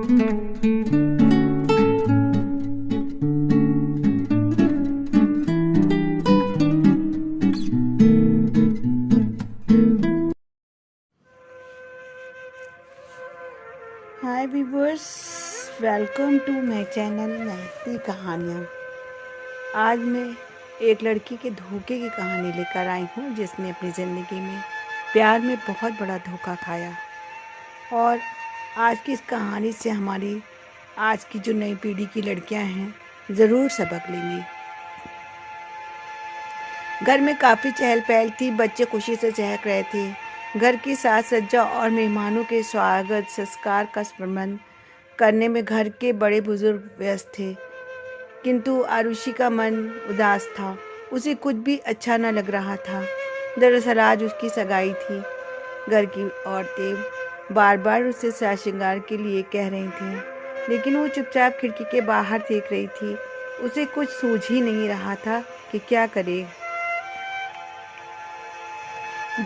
Hi viewers, welcome to my channel Mahakti Kahaniyan. आज मैं एक लड़की के धोखे की कहानी लेकर आई हूँ जिसने अपनी ज़िंदगी में प्यार में बहुत बड़ा धोखा खाया। और आज की इस कहानी से हमारी आज की जो नई पीढ़ी की लड़कियाँ हैं ज़रूर सबक लेंगी। घर में काफ़ी चहल पहल थी, बच्चे खुशी से चहक रहे थे। घर की साज सज्जा और मेहमानों के स्वागत संस्कार का प्रबंध करने में घर के बड़े बुजुर्ग व्यस्त थे, किंतु आरुषि का मन उदास था। उसे कुछ भी अच्छा न लग रहा था। दरअसल आज उसकी सगाई थी। घर की औरतें बार बार उसे साज श्रृंगार के लिए कह रही थीं, लेकिन वो चुपचाप खिड़की के बाहर देख रही थी। उसे कुछ सूझ ही नहीं रहा था कि क्या करे।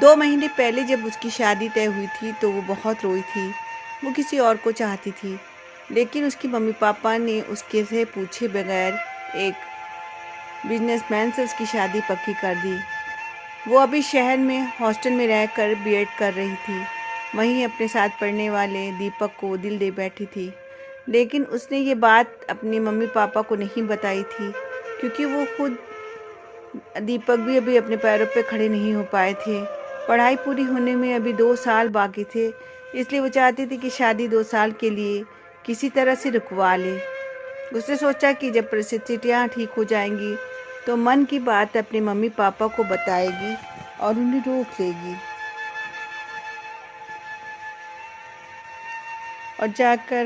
2 महीने पहले जब उसकी शादी तय हुई थी तो वो बहुत रोई थी। वो किसी और को चाहती थी, लेकिन उसके मम्मी पापा ने उसके से पूछे बगैर एक बिजनेसमैन से उसकी शादी पक्की कर दी। वो अभी शहर में हॉस्टल में रहकर बीएड कर रही थी। वहीं अपने साथ पढ़ने वाले दीपक को दिल दे बैठी थी, लेकिन उसने ये बात अपने मम्मी पापा को नहीं बताई थी, क्योंकि वो खुद दीपक भी अभी अपने पैरों पे खड़े नहीं हो पाए थे। पढ़ाई पूरी होने में अभी 2 साल बाकी थे, इसलिए वो चाहती थी कि शादी 2 साल के लिए किसी तरह से रुकवा ले। उसने सोचा कि जब परिस्थितियाँ ठीक हो जाएंगी तो मन की बात अपने मम्मी पापा को बताएगी और उन्हें रोक लेगी, और जाकर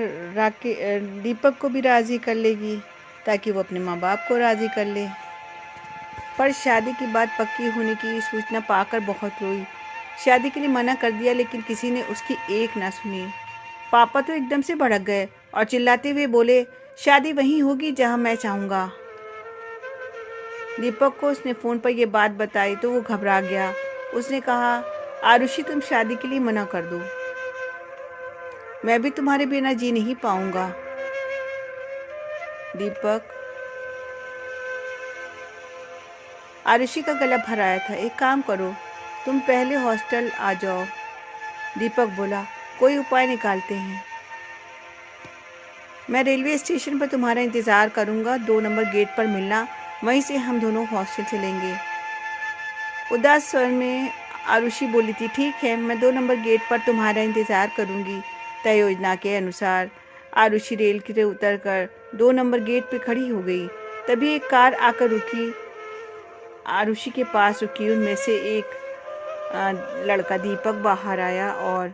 दीपक को भी राज़ी कर लेगी ताकि वो अपने माँ बाप को राज़ी कर ले। पर शादी की बात पक्की होने की सूचना पाकर बहुत रोई। शादी के लिए मना कर दिया, लेकिन किसी ने उसकी एक ना सुनी। पापा तो एकदम से भड़क गए और चिल्लाते हुए बोले, शादी वहीं होगी जहां मैं चाहूँगा। दीपक को उसने फ़ोन पर यह बात बताई तो वो घबरा गया। उसने कहा, आरुषि तुम शादी के लिए मना कर दो, मैं भी तुम्हारे बिना जी नहीं पाऊंगा। दीपक आरुषि का गला भर आया था। एक काम करो, तुम पहले हॉस्टल आ जाओ। दीपक बोला, कोई उपाय निकालते हैं। मैं रेलवे स्टेशन पर तुम्हारा इंतज़ार करूंगा, 2 नंबर गेट पर मिलना, वहीं से हम दोनों हॉस्टल चलेंगे। उदास स्वर में आरुषि बोली थी, ठीक है, मैं 2 नंबर गेट पर तुम्हारा इंतज़ार करूंगी। तय योजना के अनुसार आरुषि रेल से उतरकर 2 नंबर गेट पर खड़ी हो गई। तभी एक कार आकर रुकी। आरुषि के पास रुकी उनमें से एक लड़का दीपक बाहर आया और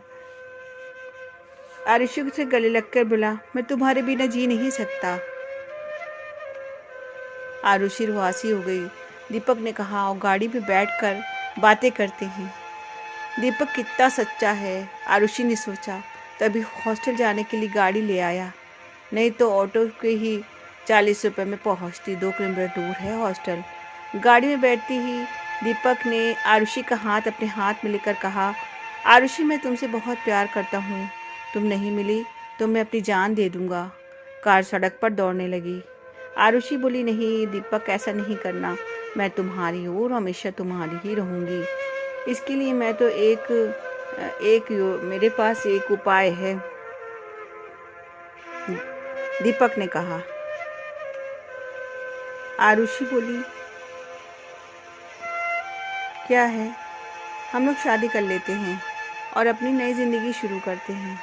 आरुषि से गले लगकर बोला, मैं तुम्हारे बिना जी नहीं सकता। आरुषि रुआसी हो गई। दीपक ने कहा, आओ गाड़ी में बैठकर बातें करते हैं। दीपक कितना सच्चा है, आरुषि ने सोचा। तभी हॉस्टल जाने के लिए गाड़ी ले आया, नहीं तो ऑटो के ही 40 रुपये में पहुंचती। 2 किलोमीटर दूर है हॉस्टल। गाड़ी में बैठती ही दीपक ने आरुषि का हाथ अपने हाथ में लेकर कहा, आरुषि मैं तुमसे बहुत प्यार करता हूँ, तुम नहीं मिली तो मैं अपनी जान दे दूँगा। कार सड़क पर दौड़ने लगी। आरुषि बोली, नहीं दीपक, ऐसा नहीं करना, मैं तुम्हारी हूँ और हमेशा तुम्हारी ही रहूँगी। इसके लिए मैं तो मेरे पास एक उपाय है। दीपक ने कहा। आरुषि बोली, क्या है? हम लोग शादी कर लेते हैं और अपनी नई जिंदगी शुरू करते हैं।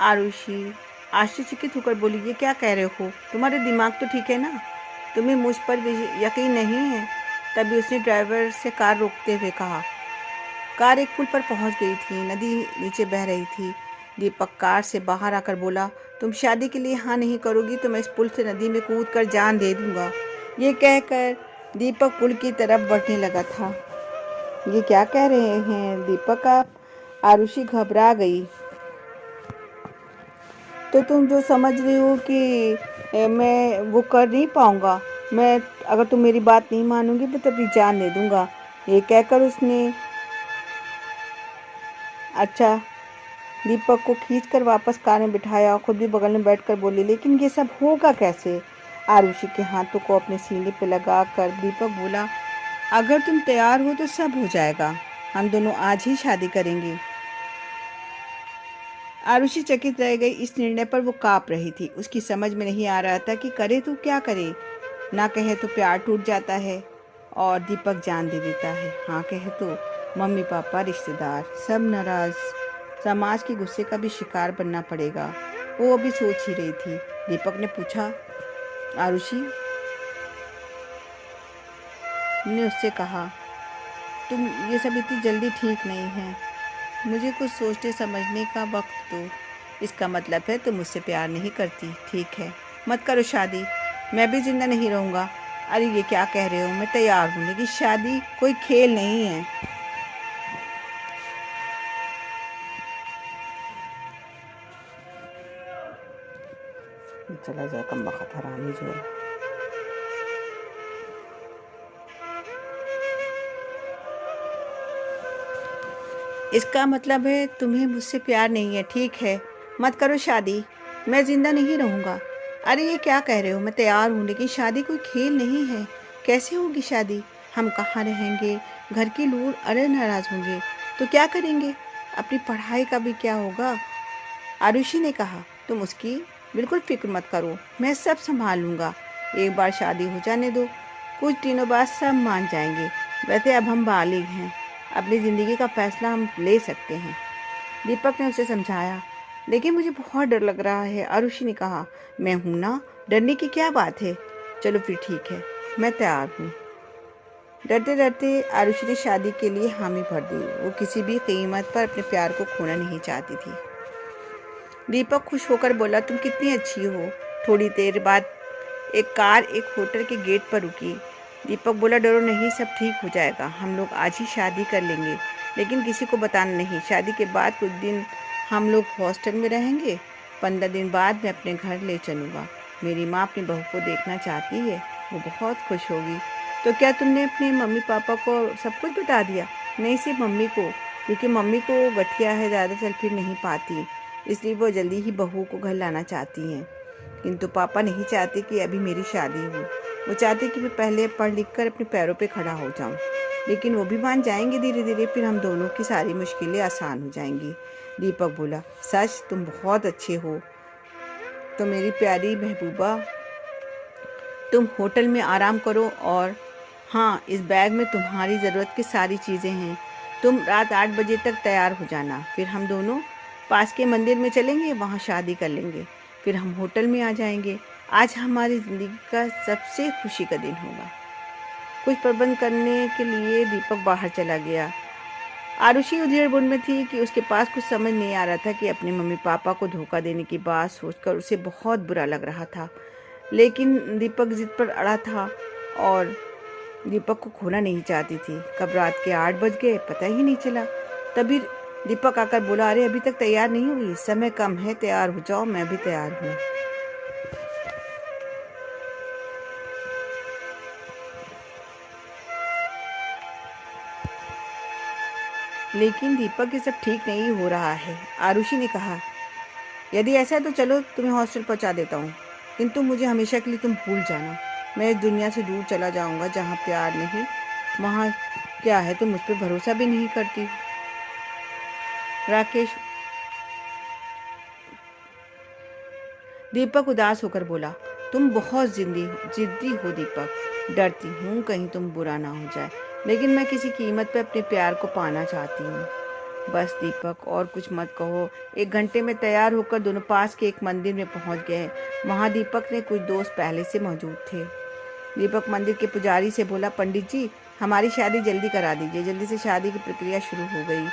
आरुषि आश्चर्यचकित होकर बोली, ये क्या कह रहे हो? तुम्हारे दिमाग तो ठीक है ना? तुम्हें मुझ पर यकीन नहीं है? तभी उसने ड्राइवर से कार रोकते हुए कहा। कार एक पुल पर पहुंच गई थी। नदी नीचे बह रही थी। दीपक कार से बाहर आकर बोला, तुम शादी के लिए हाँ नहीं करोगी तो मैं इस पुल से नदी में कूद कर जान दे दूंगा। ये कहकर दीपक पुल की तरफ बढ़ने लगा था। ये क्या कह रहे हैं दीपक आप? आरुषि घबरा गई। तो तुम जो समझ रही हो कि मैं वो कर नहीं पाऊंगा, मैं अगर तुम मेरी बात नहीं मानोगी तो तभी जान दे दूंगा। ये कहकर उसने, अच्छा दीपक को खींचकर वापस कार में बिठाया और खुद भी बगल में बैठकर बोली, लेकिन ये सब होगा कैसे? आरुषि के हाथों को अपने सीने पे लगाकर दीपक बोला, अगर तुम तैयार हो तो सब हो जाएगा, हम दोनों आज ही शादी करेंगे। आरुषि चकित रह गई। इस निर्णय पर वो काँप रही थी। उसकी समझ में नहीं आ रहा था कि करे तो क्या करे। ना कहे तो प्यार टूट जाता है और दीपक जान दे देता है, हाँ कहे तो मम्मी पापा रिश्तेदार सब नाराज, समाज के गुस्से का भी शिकार बनना पड़ेगा। वो अभी सोच ही रही थी। दीपक ने पूछा, आरुषि ने उससे कहा, तुम ये सब इतनी जल्दी ठीक नहीं है, मुझे कुछ सोचने समझने का वक्त दो। इसका मतलब है तुम मुझसे प्यार नहीं करती। ठीक है, मत करो शादी, मैं भी जिंदा नहीं रहूँगा। अरे ये क्या कह रहे हो, मैं तैयार हूँ, लेकिन शादी कोई खेल नहीं है। चला जाए कम वक्त हरानी जो है। इसका मतलब है तुम्हें मुझसे प्यार नहीं है। ठीक है, मत करो शादी, मैं जिंदा नहीं रहूँगा। अरे ये क्या कह रहे हो, मैं तैयार हूँ, लेकिन शादी कोई खेल नहीं है। कैसे होगी शादी? हम कहाँ रहेंगे? घर की लोग अरे नाराज़ होंगे तो क्या करेंगे? अपनी पढ़ाई का भी क्या होगा? आरुषि ने कहा, तुम उसकी बिल्कुल फिक्र मत करो, मैं सब संभाल लूँगा। एक बार शादी हो जाने दो, कुछ दिनों बाद सब मान जाएंगे। वैसे अब हम बालिग हैं, अपनी ज़िंदगी का फैसला हम ले सकते हैं। दीपक ने उसे समझाया, लेकिन मुझे बहुत डर लग रहा है। आरुषि ने कहा, मैं हूँ ना, डरने की क्या बात है। चलो फिर ठीक है, मैं तैयार हूँ। डरते डरते आरुषि ने शादी के लिए हामी भर दी। वो किसी भी कीमत पर अपने प्यार को खोना नहीं चाहती थी। दीपक खुश होकर बोला, तुम कितनी अच्छी हो। थोड़ी देर बाद एक कार एक होटल के गेट पर रुकी। दीपक बोला, डरो नहीं, सब ठीक हो जाएगा, हम लोग आज ही शादी कर लेंगे, लेकिन किसी को बताना नहीं। शादी के बाद कुछ दिन हम लोग हॉस्टल में रहेंगे, 15 दिन बाद मैं अपने घर ले चलूँगा। मेरी माँ अपनी बहू को देखना चाहती है, वो बहुत खुश होगी। तो क्या तुमने अपने मम्मी पापा को सब कुछ बता दिया? नहीं, सिर्फ मम्मी को, क्योंकि मम्मी को गठिया है, ज़्यादा चल फिर नहीं पाती, इसलिए वो जल्दी ही बहू को घर लाना चाहती हैं। किंतु पापा नहीं चाहते कि अभी मेरी शादी हो। वो चाहते कि मैं पहले पढ़ लिख कर अपने पैरों पे खड़ा हो जाऊं। लेकिन वो भी मान जाएंगे धीरे धीरे, फिर हम दोनों की सारी मुश्किलें आसान हो जाएंगी। दीपक बोला, सच, तुम बहुत अच्छे हो। तो मेरी प्यारी महबूबा, तुम होटल में आराम करो, और हाँ, इस बैग में तुम्हारी ज़रूरत की सारी चीज़ें हैं। तुम रात 8 बजे तक तैयार हो जाना, फिर हम दोनों पास के मंदिर में चलेंगे, वहाँ शादी कर लेंगे, फिर हम होटल में आ जाएंगे। आज हमारी ज़िंदगी का सबसे खुशी का दिन होगा। कुछ प्रबंध करने के लिए दीपक बाहर चला गया। आरुषि उधेड़बुन में थी कि उसके पास कुछ समझ नहीं आ रहा था कि अपने मम्मी पापा को धोखा देने की बात सोचकर उसे बहुत बुरा लग रहा था। लेकिन दीपक जिद पर अड़ा था और दीपक को खोना नहीं चाहती थी। कब रात के 8 बज गए पता ही नहीं चला। तभी दीपक आकर बोला, अरे अभी तक तैयार नहीं हुई, समय कम है, तैयार हो जाओ, मैं भी तैयार हूँ। लेकिन दीपक ये सब ठीक नहीं हो रहा है। आरुषि ने कहा, यदि ऐसा है तो चलो तुम्हें हॉस्टल पहुंचा देता हूँ, किंतु मुझे हमेशा के लिए तुम भूल जाना। मैं इस दुनिया से दूर चला जाऊंगा, जहाँ प्यार नहीं, वहाँ क्या है, तुम मुझ पर भरोसा भी नहीं करती। राकेश दीपक उदास होकर बोला, तुम बहुत जिद्दी हो दीपक। डरती हूँ कहीं तुम बुरा ना हो जाए, लेकिन मैं किसी कीमत पे अपने प्यार को पाना चाहती हूँ। बस दीपक, और कुछ मत कहो। 1 घंटे में तैयार होकर दोनों पास के एक मंदिर में पहुँच गए। वहाँ दीपक ने कुछ दोस्त पहले से मौजूद थे। दीपक मंदिर के पुजारी से बोला, पंडित जी, हमारी शादी जल्दी करा दीजिए। जल्दी से शादी की प्रक्रिया शुरू हो गई।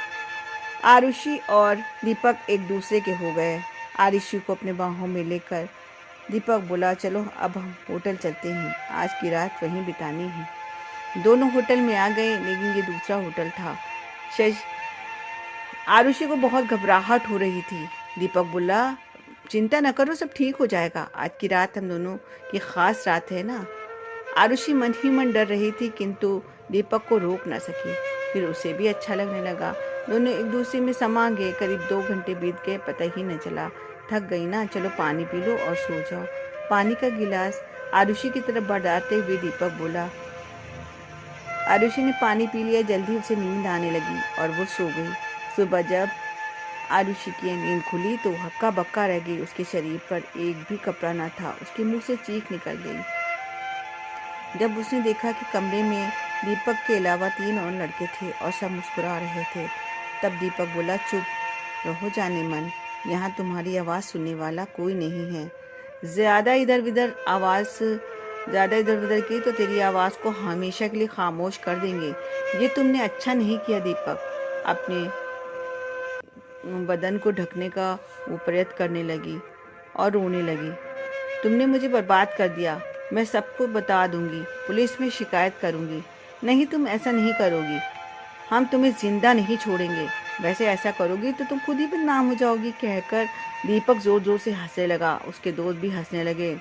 आरुषि और दीपक एक दूसरे के हो गए। आरुषि को अपने बाहों में लेकर दीपक बोला, चलो अब हम होटल चलते हैं, आज की रात वहीं बितानी है। दोनों होटल में आ गए, लेकिन ये दूसरा होटल था। आरुषि को बहुत घबराहट हो रही थी। दीपक बोला, चिंता न करो, सब ठीक हो जाएगा, आज की रात हम दोनों की खास रात है ना। आरुषि मन ही मन डर रही थी, किंतु दीपक को रोक न सकी। फिर उसे भी अच्छा लगने लगा। दोनों एक दूसरे में समा गए। करीब 2 घंटे बीत गए, पता ही न चला। थक गई ना, चलो पानी पी लो और सो जाओ। पानी का गिलास आरुषि की तरफ बढ़ाते हुए दीपक बोला। आरुषि ने पानी पी लिया। जल्दी उसे नींद आने लगी और वो सो गई। सुबह जब आरुषि की नींद खुली तो हक्का बक्का रह गई। उसके शरीर पर एक भी कपड़ा न था। उसके मुंह से चीख निकल गई जब उसने देखा कि कमरे में दीपक के अलावा 3 और लड़के थे और सब मुस्कुरा रहे थे। तब दीपक बोला, चुप रहो जाने मन, यहाँ तुम्हारी आवाज़ सुनने वाला कोई नहीं है। ज़्यादा इधर उधर की तो तेरी आवाज़ को हमेशा के लिए खामोश कर देंगे। ये तुमने अच्छा नहीं किया दीपक। अपने बदन को ढकने का वो प्रयत्न करने लगी और रोने लगी। तुमने मुझे बर्बाद कर दिया। मैं सबको बता दूंगी, पुलिस में शिकायत करूंगी। नहीं, तुम ऐसा नहीं करोगी। हम तुम्हें जिंदा नहीं छोड़ेंगे। वैसे ऐसा करोगी तो तुम खुद ही बदनाम हो जाओगी। कहकर दीपक जोर जोर से हंसने लगा। उसके दोस्त भी हंसने लगे।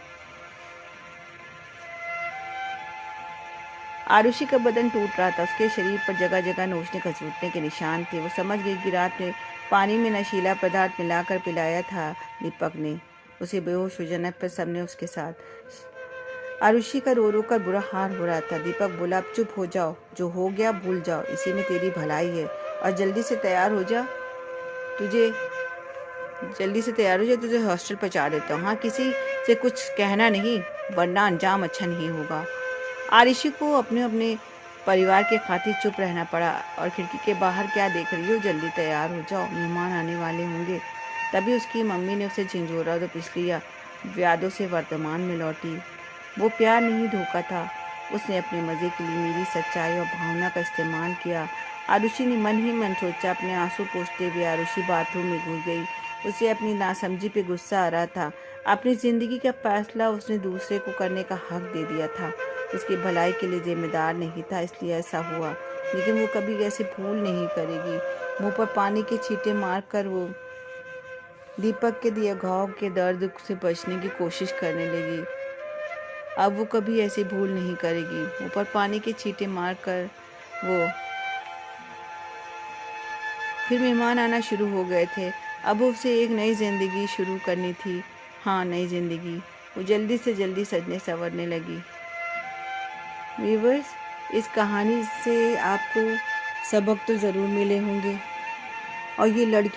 आरुषि का बदन टूट रहा था। उसके शरीर पर जगह जगह नोचने खसूटने के निशान थे। वो समझ गई कि रात में पानी में नशीला पदार्थ मिलाकर पिलाया था दीपक ने। उसे बेहोश हो जाने पर सबने उसके साथ। आरुषि का रो रो कर बुरा हाल हो रहा था। दीपक बोला, अब चुप हो जाओ, जो हो गया भूल जाओ, इसी में तेरी भलाई है। और जल्दी से तैयार हो जा, तुझे हॉस्टल पहुंचा देता हूँ। हाँ, किसी से कुछ कहना नहीं, वरना अंजाम अच्छा नहीं होगा। आरुषि को अपने अपने परिवार के खातिर चुप रहना पड़ा। और खिड़की के बाहर क्या देख रही हो, जल्दी तैयार हो जाओ, मेहमान आने वाले होंगे। तभी उसकी मम्मी ने उसे झिंझोरा तो पिछली यादों से वर्तमान में लौटी। वो प्यार नहीं, धोखा था। उसने अपने मज़े के लिए मेरी सच्चाई और भावना का इस्तेमाल किया। आरुषि ने मन ही मन सोचा। अपने आंसू पोंछते हुए आरुषि बाथरूम में घुस गई। उसे अपनी नासमझी पे गुस्सा आ रहा था। अपनी ज़िंदगी का फैसला उसने दूसरे को करने का हक दे दिया था। उसकी भलाई के लिए जिम्मेदार नहीं था, इसलिए ऐसा हुआ। लेकिन वो कभी ऐसे भूल नहीं करेगी। मुंह पर पानी के छींटे मारकर वो दीपक के दिए घाव के दर्द से बचने की कोशिश करने लगी। अब वो कभी ऐसी भूल नहीं करेगी। मुंह पर पानी के छींटे मारकर वो फिर मेहमान आना शुरू हो गए थे। अब उसे एक नई जिंदगी शुरू करनी थी। हाँ, नई जिंदगी। वो जल्दी से जल्दी सजने संवरने लगी। व्यूअर्स, इस कहानी से आपको सबक तो ज़रूर मिले होंगे। और ये लड़की